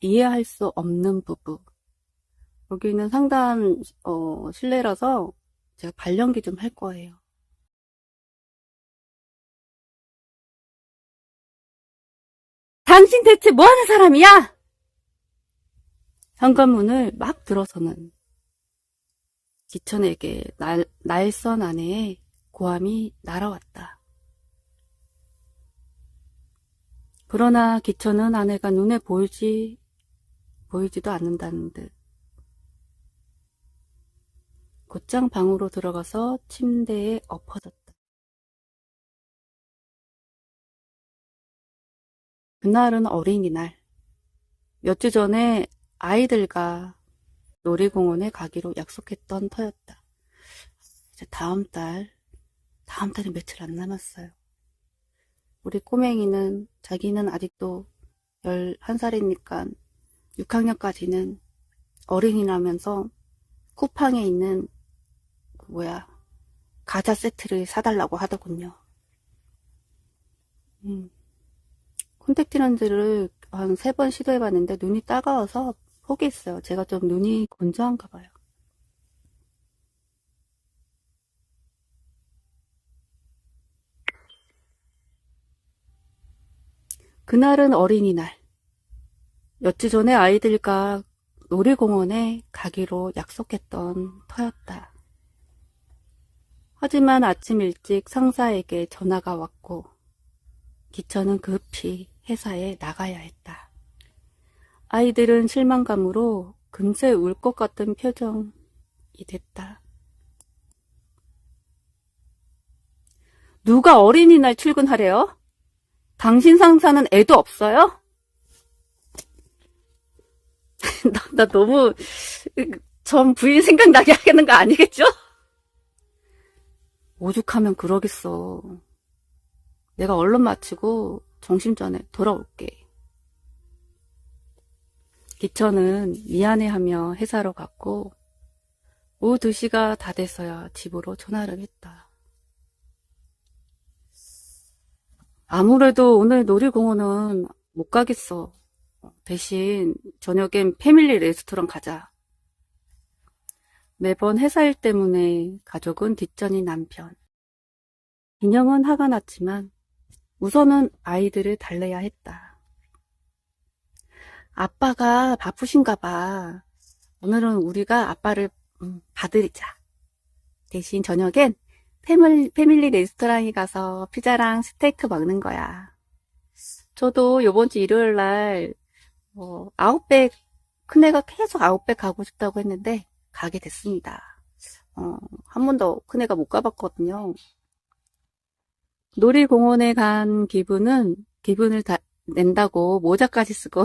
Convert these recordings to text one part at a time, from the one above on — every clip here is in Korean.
이해할 수 없는 부부. 여기는 상담 실내라서 제가 발연기 좀 할 거예요. 당신 대체 뭐 하는 사람이야? 현관문을 막 들어서는 기천에게 날선 아내의 고함이 날아왔다. 그러나 기천은 아내가 눈에 보이지도 않는다는 듯 곧장 방으로 들어가서 침대에 엎어졌다. 그날은 어린이날. 몇 주 전에 아이들과 놀이공원에 가기로 약속했던 터였다. 이제 다음 달이 며칠 안 남았어요. 우리 꼬맹이는 자기는 아직도 11살이니까 6학년까지는 어린이라면서 쿠팡에 있는 과자 세트를 사달라고 하더군요. 콘택트 렌즈를 한 3번 시도해봤는데 눈이 따가워서 포기했어요. 제가 좀 눈이 건조한가 봐요. 그날은 어린이날. 몇 주 전에 아이들과 놀이공원에 가기로 약속했던 터였다. 하지만 아침 일찍 상사에게 전화가 왔고 기천은 급히 회사에 나가야 했다. 아이들은 실망감으로 금세 울 것 같은 표정이 됐다. 누가 어린이날 출근하래요? 당신 상사는 애도 없어요? 나 너무 전 부인 생각나게 하는 거 아니겠죠? 오죽하면 그러겠어. 내가 얼른 마치고 점심전에 돌아올게. 기천은 미안해하며 회사로 갔고 오후 2시가 다 돼서야 집으로 전화를 했다. 아무래도 오늘 놀이공원은 못 가겠어. 대신 저녁엔 패밀리 레스토랑 가자. 매번 회사 일 때문에 가족은 뒷전인 남편. 인형은 화가 났지만 우선은 아이들을 달래야 했다. 아빠가 바쁘신가 봐. 오늘은 우리가 아빠를 봐드리자. 대신 저녁엔 패밀리 레스토랑에 가서 피자랑 스테이크 먹는 거야. 저도 요번 주 일요일 날 아웃백, 큰애가 계속 아웃백 가고 싶다고 했는데 가게 됐습니다. 한 번도 큰애가 못 가봤거든요. 놀이공원에 간 기분을 다 낸다고 모자까지 쓰고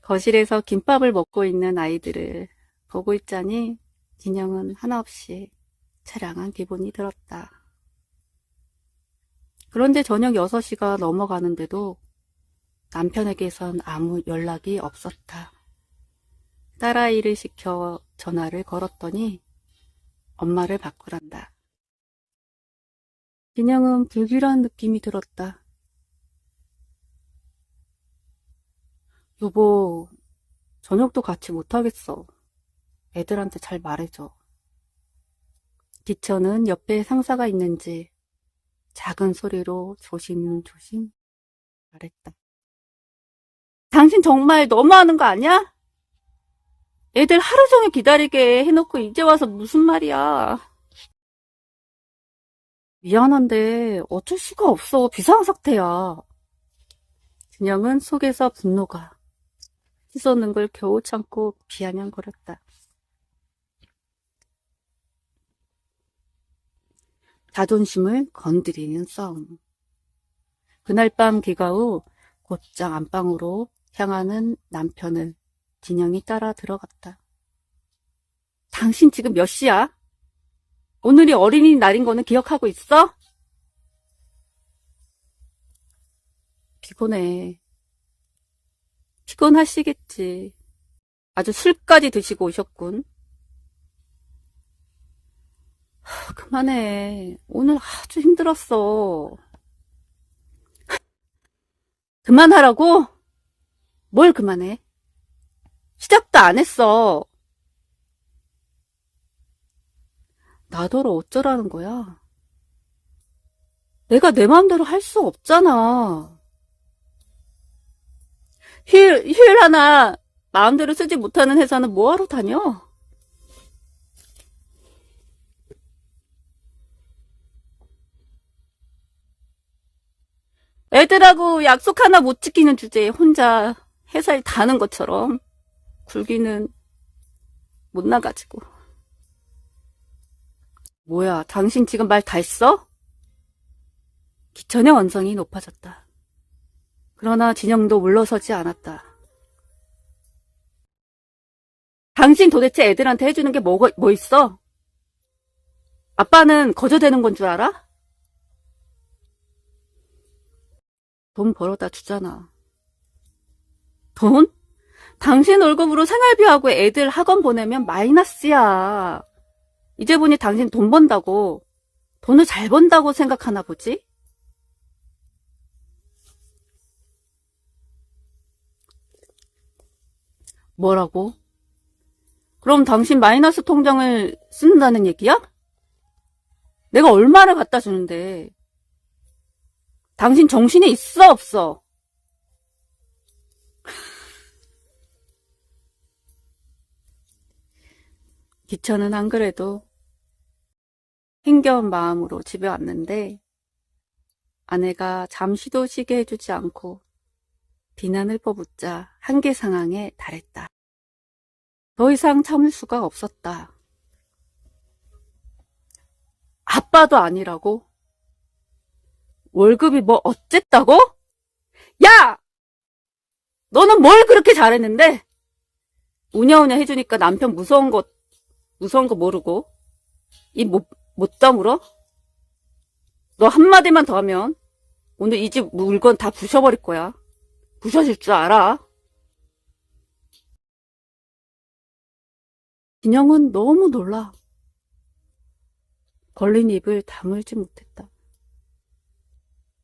거실에서 김밥을 먹고 있는 아이들을 보고 있자니 진영은 한없이 처량한 기분이 들었다. 그런데 저녁 6시가 넘어가는데도 남편에게선 아무 연락이 없었다. 딸아이를 시켜 전화를 걸었더니 엄마를 바꾸란다. 진영은 불길한 느낌이 들었다. 여보, 저녁도 같이 못하겠어. 애들한테 잘 말해줘. 기천은 옆에 상사가 있는지 작은 소리로 조심조심 말했다. 당신 정말 너무하는 거 아니야? 애들 하루 종일 기다리게 해놓고 이제 와서 무슨 말이야. 미안한데 어쩔 수가 없어. 비상사태야. 진영은 속에서 분노가 씻어는 걸 겨우 참고 비아냥거렸다. 자존심을 건드리는 싸움. 그날 밤 귀가 후 곧장 안방으로 향하는 남편을 진영이 따라 들어갔다. 당신 지금 몇 시야? 오늘이 어린이날인 거는 기억하고 있어? 피곤해. 피곤하시겠지. 아주 술까지 드시고 오셨군. 그만해. 오늘 아주 힘들었어. 그만하라고? 뭘 그만해? 시작도 안 했어. 나더러 어쩌라는 거야? 내가 내 마음대로 할 수 없잖아. 휴일 하나 마음대로 쓰지 못하는 회사는 뭐하러 다녀? 애들하고 약속 하나 못 지키는 주제에 혼자 회사에 다는 것처럼 굴기는 못 나가지고. 뭐야, 당신 지금 말 다 했어? 기천의 언성이 높아졌다. 그러나 진영도 물러서지 않았다. 당신 도대체 애들한테 해주는 게 뭐 있어? 아빠는 거저되는 건 줄 알아? 돈 벌어다 주잖아. 돈? 당신 월급으로 생활비하고 애들 학원 보내면 마이너스야. 이제 보니 당신 돈 번다고, 돈을 잘 번다고 생각하나 보지? 뭐라고? 그럼 당신 마이너스 통장을 쓴다는 얘기야? 내가 얼마를 갖다 주는데. 당신 정신이 있어, 없어? 기천은 안 그래도 힘겨운 마음으로 집에 왔는데 아내가 잠시도 쉬게 해주지 않고 비난을 퍼붓자 한계 상황에 달했다. 더 이상 참을 수가 없었다. 아빠도 아니라고? 월급이 뭐 어쨌다고? 야! 너는 뭘 그렇게 잘했는데? 우냐우냐 해주니까 남편 무서운 거 모르고 못 다물어? 너 한마디만 더 하면 오늘 이 집 물건 다 부셔버릴 거야. 부셔질 줄 알아. 진영은 너무 놀라. 벌린 입을 다물지 못했다.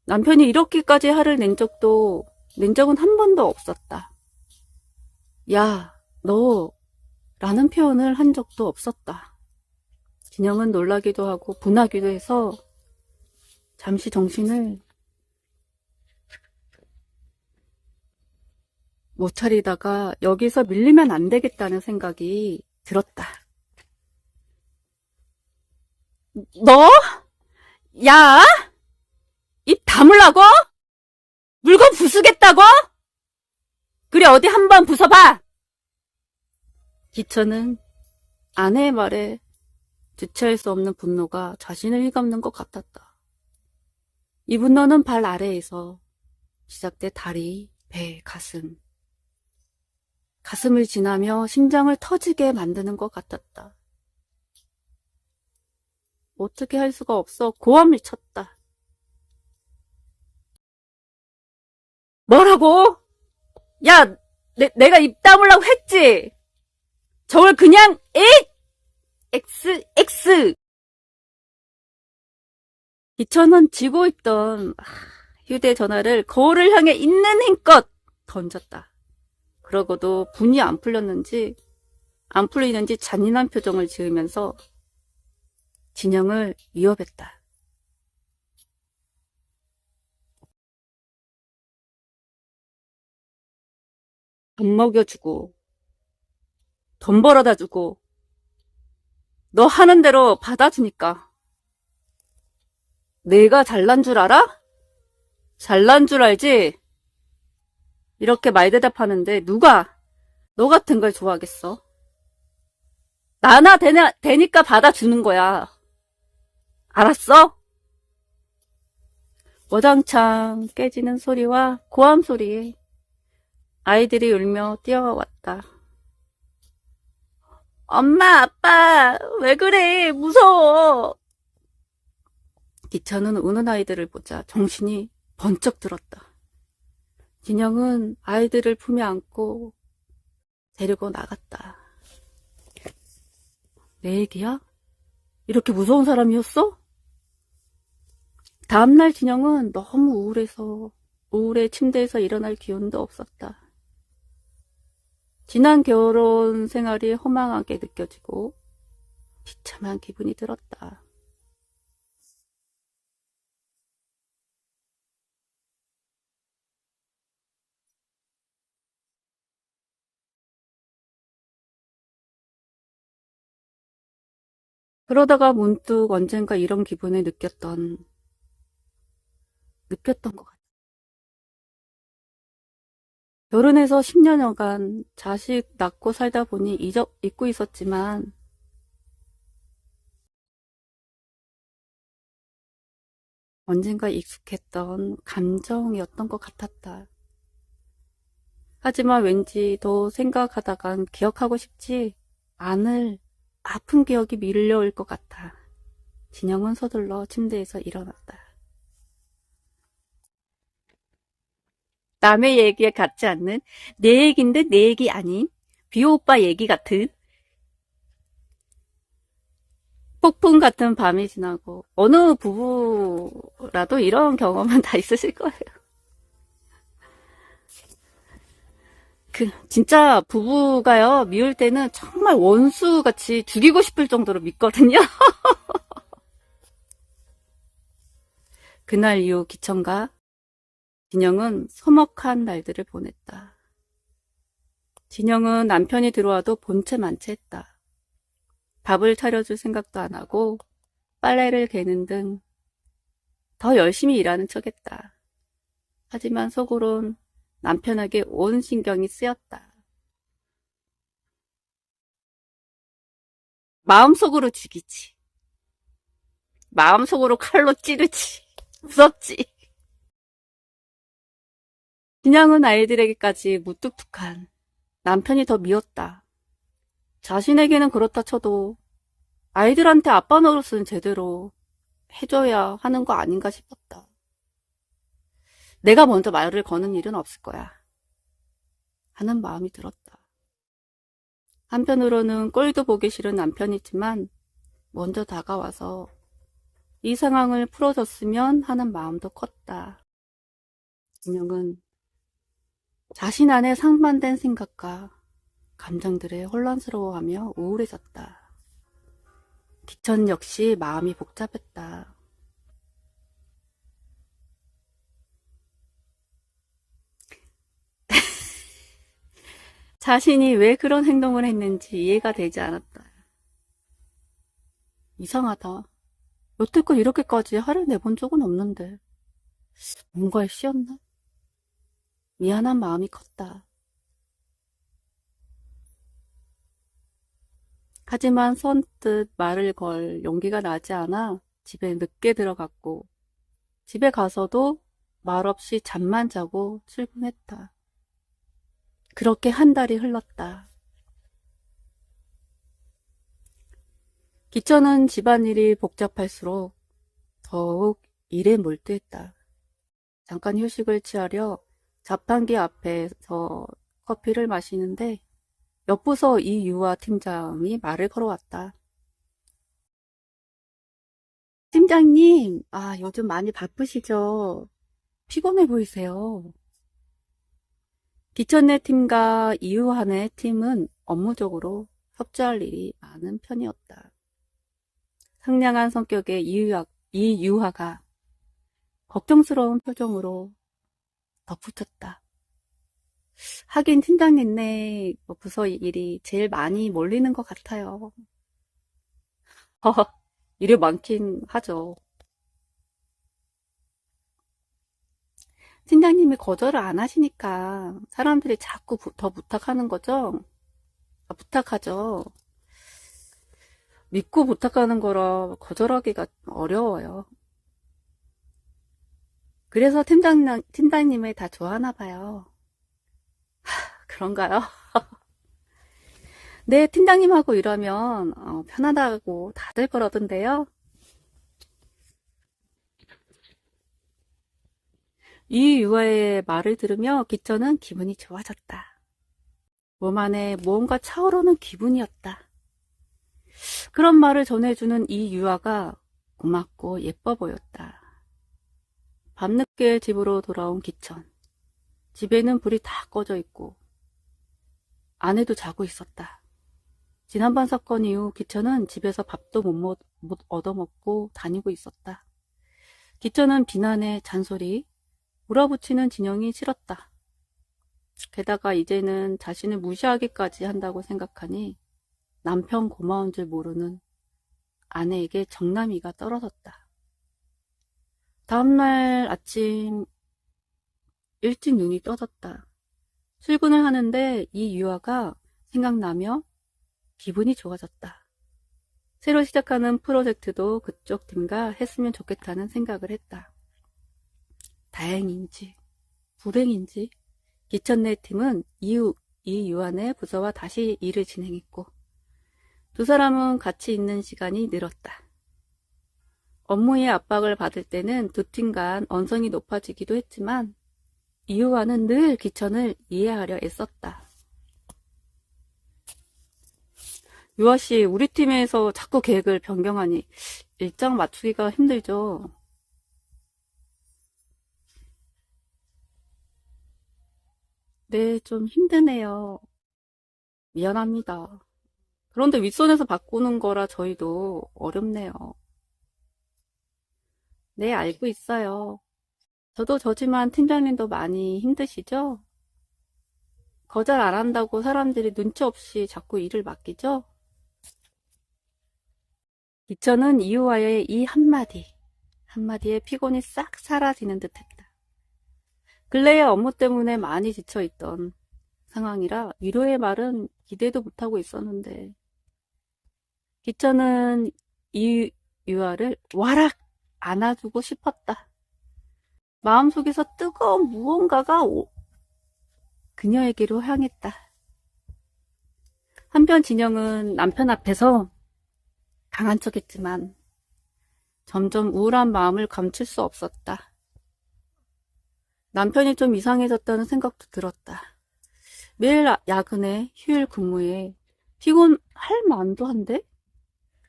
남편이 이렇게까지 화를 낸 적은 한 번도 없었다. 야, 너 라는 표현을 한 적도 없었다. 진영은 놀라기도 하고 분하기도 해서 잠시 정신을 못 차리다가 여기서 밀리면 안 되겠다는 생각이 들었다. 너? 야? 입 다물라고? 물건 부수겠다고? 그래, 어디 한번 부숴봐! 기천은 아내의 말에 주체할 수 없는 분노가 자신을 휘감는 것 같았다. 이 분노는 발 아래에서 시작돼 다리, 배, 가슴을 지나며 심장을 터지게 만드는 것 같았다. 어떻게 할 수가 없어 고함을 쳤다. 뭐라고? 야, 내가 입 다물라고 했지? 저걸 그냥 X 기천은 쥐고 있던 휴대전화를 거울을 향해 있는 힘껏 던졌다. 그러고도 분이 안 풀리는지 잔인한 표정을 지으면서 진영을 위협했다. 밥 먹여주고 돈 벌어다 주고 너 하는 대로 받아주니까 내가 잘난 줄 알아? 잘난 줄 알지? 이렇게 말대답하는데 누가 너 같은 걸 좋아하겠어? 나나 되니까 받아주는 거야. 알았어? 와장창 깨지는 소리와 고함 소리에 아이들이 울며 뛰어왔다. 엄마, 아빠, 왜 그래? 무서워. 기천은 우는 아이들을 보자 정신이 번쩍 들었다. 진영은 아이들을 품에 안고 데리고 나갔다. 내 얘기야? 이렇게 무서운 사람이었어? 다음날 진영은 너무 우울해 침대에서 일어날 기운도 없었다. 지난 결혼 생활이 허망하게 느껴지고 비참한 기분이 들었다. 그러다가 문득 언젠가 이런 기분을 느꼈던 것 같아. 결혼해서 10년여간 자식 낳고 살다 보니 잊고 있었지만 언젠가 익숙했던 감정이었던 것 같았다. 하지만 왠지 더 생각하다간 기억하고 싶지 않을 아픈 기억이 밀려올 것 같아. 진영은 서둘러 침대에서 일어났다. 남의 얘기에 같지 않는 내 얘기인데 내 얘기 아닌 비오 오빠 얘기 같은 폭풍 같은 밤이 지나고 어느 부부라도 이런 경험은 다 있으실 거예요. 진짜 부부가요, 미울 때는 정말 원수같이 죽이고 싶을 정도로 밉거든요. 그날 이후 기천과 진영은 서먹한 날들을 보냈다. 진영은 남편이 들어와도 본체 만체했다. 밥을 차려줄 생각도 안 하고 빨래를 개는 등 더 열심히 일하는 척했다. 하지만 속으론 남편에게 온 신경이 쓰였다. 마음속으로 죽이지. 마음속으로 칼로 찌르지. 무섭지. 진양은 아이들에게까지 무뚝뚝한 남편이 더 미웠다. 자신에게는 그렇다 쳐도 아이들한테 아빠 노릇은 제대로 해줘야 하는 거 아닌가 싶었다. 내가 먼저 말을 거는 일은 없을 거야 하는 마음이 들었다. 한편으로는 꼴도 보기 싫은 남편이지만 먼저 다가와서 이 상황을 풀어줬으면 하는 마음도 컸다. 진영은 자신 안에 상반된 생각과 감정들에 혼란스러워하며 우울해졌다. 기천 역시 마음이 복잡했다. 자신이 왜 그런 행동을 했는지 이해가 되지 않았다. 이상하다. 여태껏 이렇게까지 화를 내본 적은 없는데 뭔가에 씌었나? 미안한 마음이 컸다. 하지만 선뜻 말을 걸 용기가 나지 않아 집에 늦게 들어갔고 집에 가서도 말없이 잠만 자고 출근했다. 그렇게 한 달이 흘렀다. 기천은 집안일이 복잡할수록 더욱 일에 몰두했다. 잠깐 휴식을 취하려 자판기 앞에서 커피를 마시는데 옆부서 이유아 팀장이 말을 걸어왔다. 팀장님, 요즘 많이 바쁘시죠? 피곤해 보이세요. 기천내 팀과 이유한의 팀은 업무적으로 협조할 일이 많은 편이었다. 상냥한 성격의 이유하가 걱정스러운 표정으로 덧붙였다. 하긴 팀장님네 부서 일이 제일 많이 몰리는 것 같아요. 일이 많긴 하죠. 팀장님이 거절을 안 하시니까 사람들이 자꾸 더 부탁하는 거죠? 부탁하죠. 믿고 부탁하는 거라 거절하기가 어려워요. 그래서 팀장님을 다 좋아하나 봐요. 그런가요? 네, 팀장님하고 일하면 편하다고 다들 그러던데요. 이 유아의 말을 들으며 기천은 기분이 좋아졌다. 몸 안에 무언가 차오르는 기분이었다. 그런 말을 전해주는 이 유아가 고맙고 예뻐 보였다. 밤늦게 집으로 돌아온 기천. 집에는 불이 다 꺼져 있고 아내도 자고 있었다. 지난번 사건 이후 기천은 집에서 밥도 못 얻어먹고 다니고 있었다. 기천은 비난에 잔소리, 몰아붙이는 진영이 싫었다. 게다가 이제는 자신을 무시하기까지 한다고 생각하니 남편 고마운 줄 모르는 아내에게 정남이가 떨어졌다. 다음날 아침 일찍 눈이 떠졌다. 출근을 하는데 이 유아가 생각나며 기분이 좋아졌다. 새로 시작하는 프로젝트도 그쪽 팀과 했으면 좋겠다는 생각을 했다. 다행인지 불행인지 기천내 팀은 이 유아의 부서와 다시 일을 진행했고 두 사람은 같이 있는 시간이 늘었다. 업무의 압박을 받을 때는 두 팀 간 언성이 높아지기도 했지만 이유와는 늘 기천을 이해하려 애썼다. 유아씨, 우리 팀에서 자꾸 계획을 변경하니 일정 맞추기가 힘들죠? 네, 좀 힘드네요. 미안합니다. 그런데 윗선에서 바꾸는 거라 저희도 어렵네요. 네, 알고 있어요. 저도 저지만 팀장님도 많이 힘드시죠? 거절 안 한다고 사람들이 눈치 없이 자꾸 일을 맡기죠? 기천은 이유와의 이 한마디에 피곤이 싹 사라지는 듯 했다. 근래의 업무 때문에 많이 지쳐있던 상황이라 위로의 말은 기대도 못하고 있었는데, 기천은 이유와를 와락 안아주고 싶었다. 마음속에서 뜨거운 무언가가 그녀에게로 향했다. 한편 진영은 남편 앞에서 강한 척했지만 점점 우울한 마음을 감출 수 없었다. 남편이 좀 이상해졌다는 생각도 들었다. 매일 야근에 휴일 근무에 피곤할 만도 한데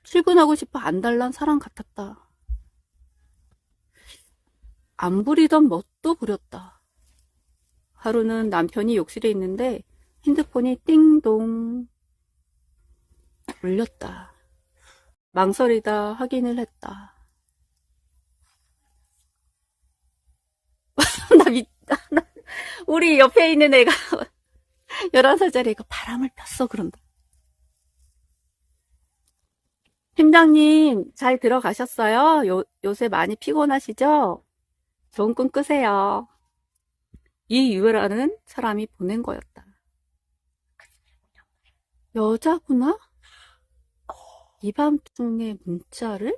출근하고 싶어 안달난 사람 같았다. 안 부리던 멋도 부렸다. 하루는 남편이 욕실에 있는데 핸드폰이 띵동 울렸다. 망설이다 확인을 했다. 우리 옆에 있는 애가 11살짜리 애가 바람을 폈어 그런다. 팀장님 잘 들어가셨어요? 요새 많이 피곤하시죠? 좋은 꿈 꾸세요. 이 유라는 사람이 보낸 거였다. 여자구나? 이 밤중에 문자를?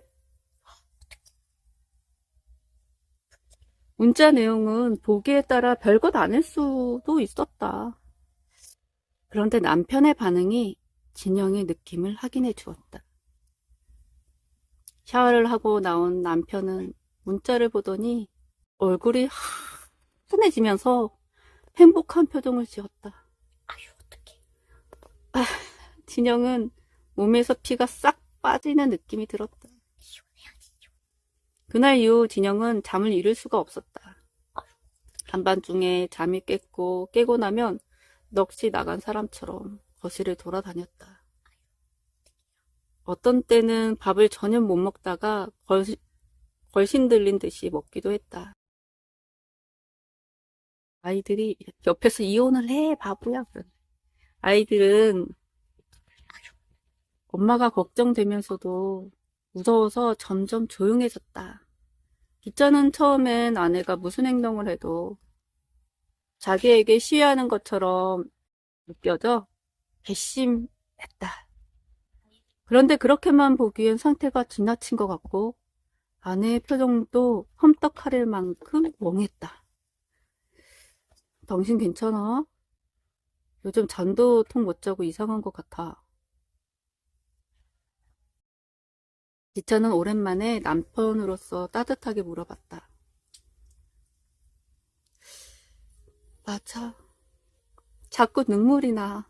문자 내용은 보기에 따라 별것 아닐 수도 있었다. 그런데 남편의 반응이 진영의 느낌을 확인해 주었다. 샤워를 하고 나온 남편은 문자를 보더니 얼굴이 하얘지면서 행복한 표정을 지었다. 아유, 어떡해. 진영은 몸에서 피가 싹 빠지는 느낌이 들었다. 그날 이후 진영은 잠을 이룰 수가 없었다. 한밤중에 잠이 깨고 나면 넋이 나간 사람처럼 거실을 돌아다녔다. 어떤 때는 밥을 전혀 못 먹다가 걸신 들린 듯이 먹기도 했다. 아이들이 옆에서 이혼을 해, 바보야. 아이들은 엄마가 걱정되면서도 무서워서 점점 조용해졌다. 기자는 처음엔 아내가 무슨 행동을 해도 자기에게 시위하는 것처럼 느껴져 괘씸했다. 그런데 그렇게만 보기엔 상태가 지나친 것 같고 아내의 표정도 험떡하릴 만큼 멍했다. 당신 괜찮아? 요즘 잠도 통 못 자고 이상한 것 같아. 기차는 오랜만에 남편으로서 따뜻하게 물어봤다. 맞아. 자꾸 눈물이 나.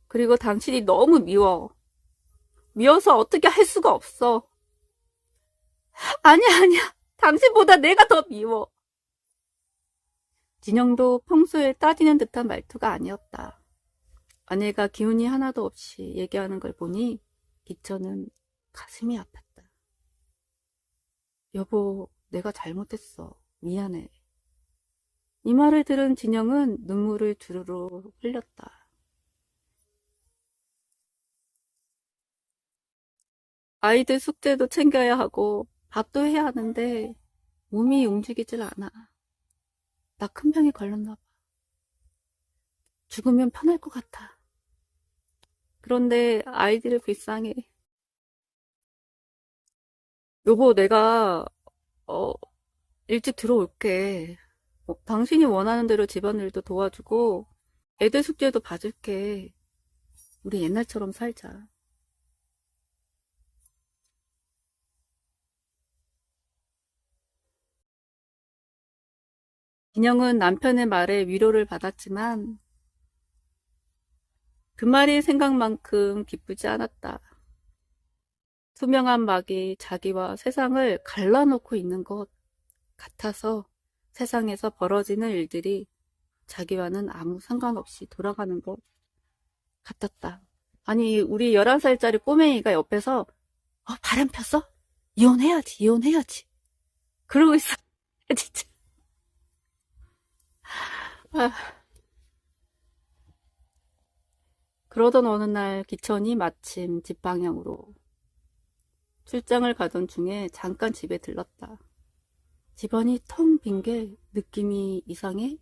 그리고 당신이 너무 미워. 미워서 어떻게 할 수가 없어. 아니야. 당신보다 내가 더 미워. 진영도 평소에 따지는 듯한 말투가 아니었다. 아내가 기운이 하나도 없이 얘기하는 걸 보니 기천은 가슴이 아팠다. 여보, 내가 잘못했어. 미안해. 이 말을 들은 진영은 눈물을 주르르 흘렸다. 아이들 숙제도 챙겨야 하고 밥도 해야 하는데 몸이 움직이질 않아. 나 큰 병에 걸렸나 봐. 죽으면 편할 것 같아. 그런데 아이들을 불쌍해. 여보, 내가 어, 일찍 들어올게. 당신이 원하는 대로 집안일도 도와주고 애들 숙제도 봐줄게. 우리 옛날처럼 살자. 진영은 남편의 말에 위로를 받았지만 그 말이 생각만큼 기쁘지 않았다. 투명한 막이 자기와 세상을 갈라놓고 있는 것 같아서 세상에서 벌어지는 일들이 자기와는 아무 상관없이 돌아가는 것 같았다. 아니, 우리 11살짜리 꼬맹이가 옆에서 바람 폈어? 이혼해야지, 이혼해야지. 그러고 있어. 진짜. 아, 그러던 어느 날 기천이 마침 집 방향으로 출장을 가던 중에 잠깐 집에 들렀다. 집안이 텅 빈 게 느낌이 이상해?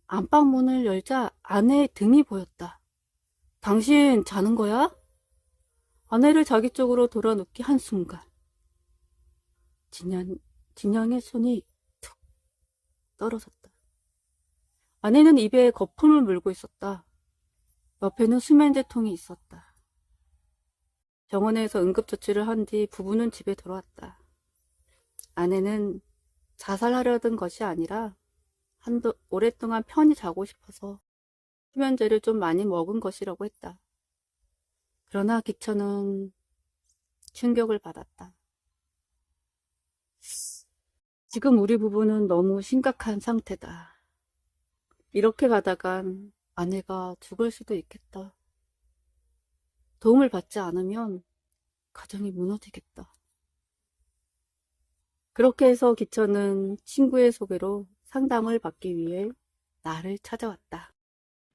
안방 문을 열자 아내의 등이 보였다. 당신 자는 거야? 아내를 자기 쪽으로 돌아눕기 한순간 진양의 손이 툭 떨어졌다. 아내는 입에 거품을 물고 있었다. 옆에는 수면제통이 있었다. 병원에서 응급조치를 한 뒤 부부는 집에 돌아왔다. 아내는 자살하려던 것이 아니라 오랫동안 편히 자고 싶어서 수면제를 좀 많이 먹은 것이라고 했다. 그러나 기천은 충격을 받았다. 지금 우리 부부는 너무 심각한 상태다. 이렇게 가다간 아내가 죽을 수도 있겠다. 도움을 받지 않으면 가정이 무너지겠다. 그렇게 해서 기천은 친구의 소개로 상담을 받기 위해 나를 찾아왔다.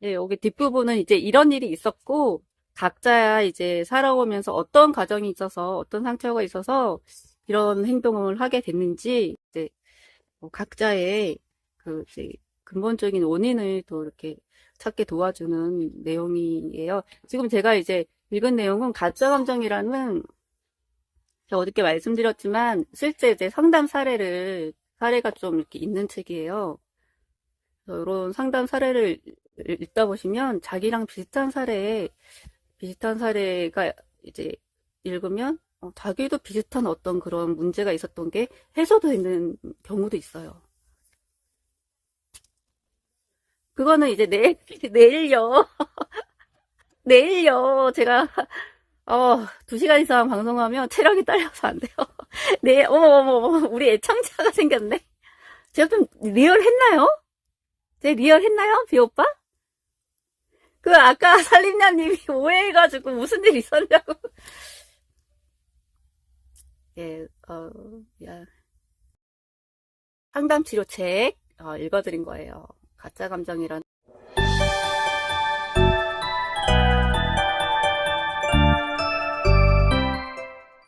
예, 여기 뒷부분은 이제 이런 일이 있었고, 각자 이제 살아오면서 어떤 가정이 있어서, 어떤 상처가 있어서 이런 행동을 하게 됐는지, 이제 각자의 그 이제 근본적인 원인을 또 이렇게 찾게 도와주는 내용이에요. 지금 제가 이제 읽은 내용은 가짜 감정이라는, 제가 어저께 말씀드렸지만 실제 이제 상담 사례가 좀 이렇게 있는 책이에요. 그래서 이런 상담 사례를 읽다 보시면 자기랑 비슷한 사례가 이제 읽으면 자기도 비슷한 어떤 그런 문제가 있었던 게 해소되는 경우도 있어요. 그거는 이제 내일요. 내일요. 제가 2시간 이상 방송하면 체력이 딸려서 안 돼요. 네, 어머, 우리 애청자가 생겼네. 제가 좀 리얼했나요? 제 리얼했나요? 비오빠? 그 아까 살림녀님이 오해해가지고 무슨 일 있었냐고. 예, 야, 상담 치료 책 읽어드린 거예요. 가짜 감정이란